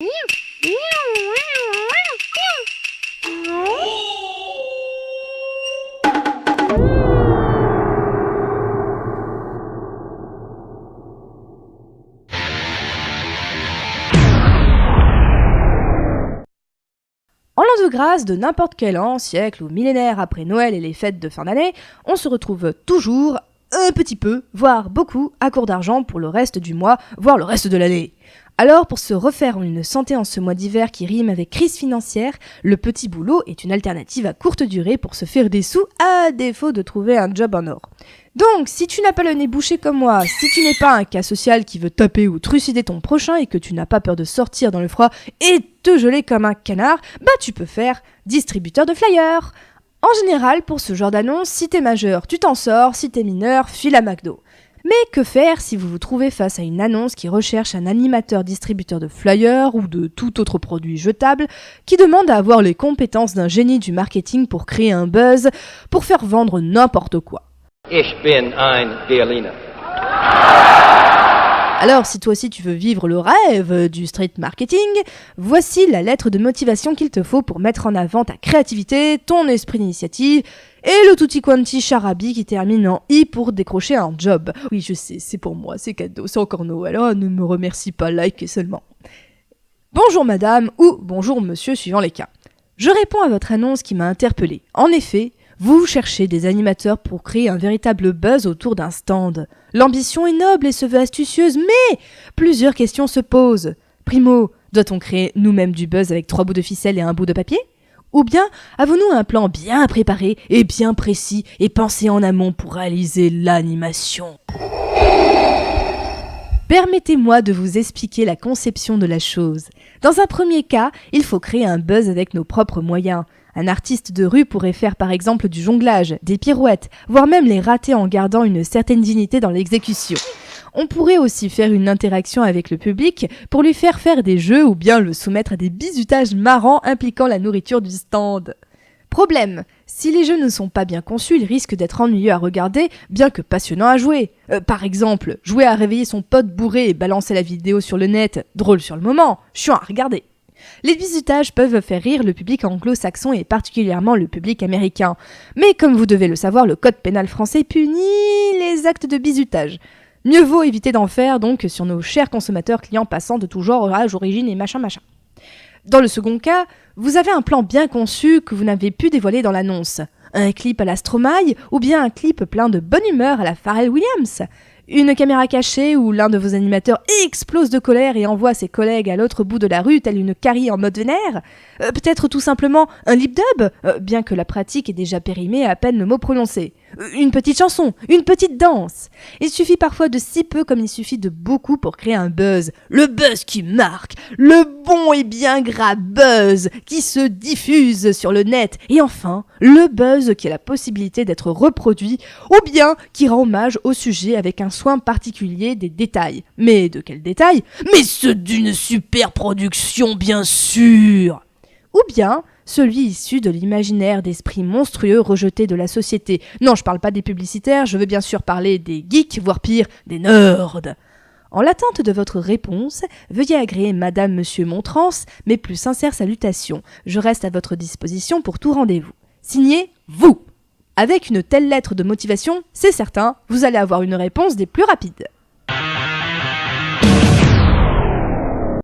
En l'an de grâce de n'importe quel an, siècle ou millénaire après Noël et les fêtes de fin d'année, on se retrouve toujours un petit peu, voire beaucoup, à court d'argent pour le reste du mois, voire le reste de l'année. Alors, pour se refaire une santé en ce mois d'hiver qui rime avec crise financière, le petit boulot est une alternative à courte durée pour se faire des sous à défaut de trouver un job en or. Donc, si tu n'as pas le nez bouché comme moi, si tu n'es pas un cas social qui veut taper ou trucider ton prochain et que tu n'as pas peur de sortir dans le froid et te geler comme un canard, bah tu peux faire distributeur de flyers. En général, pour ce genre d'annonce, si t'es majeur, tu t'en sors, si t'es mineur, file à McDo. Mais que faire si vous vous trouvez face à une annonce qui recherche un animateur distributeur de flyers ou de tout autre produit jetable qui demande à avoir les compétences d'un génie du marketing pour créer un buzz, pour faire vendre n'importe quoi. Ich bin ein Berliner. Alors, si toi aussi tu veux vivre le rêve du street marketing, voici la lettre de motivation qu'il te faut pour mettre en avant ta créativité, ton esprit d'initiative et le tutti quanti charabi qui termine en i pour décrocher un job. Oui, je sais, c'est pour moi, c'est cadeau, c'est encore Noël, oh, ne me remercie pas, like seulement. Bonjour madame ou bonjour monsieur suivant les cas. Je réponds à votre annonce qui m'a interpellé. En effet, vous cherchez des animateurs pour créer un véritable buzz autour d'un stand. L'ambition est noble et se veut astucieuse, mais plusieurs questions se posent. Primo, doit-on créer nous-mêmes du buzz avec 3 bouts de ficelle et un bout de papier ? Ou bien avons-nous un plan bien préparé et bien précis et pensé en amont pour réaliser l'animation ? Permettez-moi de vous expliquer la conception de la chose. Dans un premier cas, il faut créer un buzz avec nos propres moyens. Un artiste de rue pourrait faire par exemple du jonglage, des pirouettes, voire même les rater en gardant une certaine dignité dans l'exécution. On pourrait aussi faire une interaction avec le public pour lui faire des jeux ou bien le soumettre à des bizutages marrants impliquant la nourriture du stand. Problème, si les jeux ne sont pas bien conçus, ils risquent d'être ennuyeux à regarder, bien que passionnants à jouer. Par exemple, jouer à réveiller son pote bourré et balancer la vidéo sur le net, drôle sur le moment, chiant à regarder. Les bizutages peuvent faire rire le public anglo-saxon et particulièrement le public américain. Mais comme vous devez le savoir, le code pénal français punit les actes de bizutage. Mieux vaut éviter d'en faire donc sur nos chers consommateurs clients passants de tout genre, âge, origine et machin. Dans le second cas, vous avez un plan bien conçu que vous n'avez pu dévoiler dans l'annonce. Un clip à la Stromae ou bien un clip plein de bonne humeur à la Pharrell Williams. Une caméra cachée où l'un de vos animateurs explose de colère et envoie ses collègues à l'autre bout de la rue telle une carie en mode vénère. Peut-être tout simplement un lip dub, bien que la pratique est déjà périmée à peine le mot prononcé. Une petite chanson, une petite danse. Il suffit parfois de si peu comme il suffit de beaucoup pour créer un buzz. Le buzz qui marque, le bon et bien gras buzz qui se diffuse sur le net. Et enfin, le buzz qui a la possibilité d'être reproduit ou bien qui rend hommage au sujet avec un soin particulier des détails. Mais de quels détails ? Mais ceux d'une super production, bien sûr ! Ou bien celui issu de l'imaginaire d'esprits monstrueux rejetés de la société. Non, je parle pas des publicitaires, je veux bien sûr parler des geeks, voire pire, des nerds. En l'attente de votre réponse, veuillez agréer Madame Monsieur Montrance mes plus sincères salutations. Je reste à votre disposition pour tout rendez-vous. Signé, vous. Avec une telle lettre de motivation, c'est certain, vous allez avoir une réponse des plus rapides.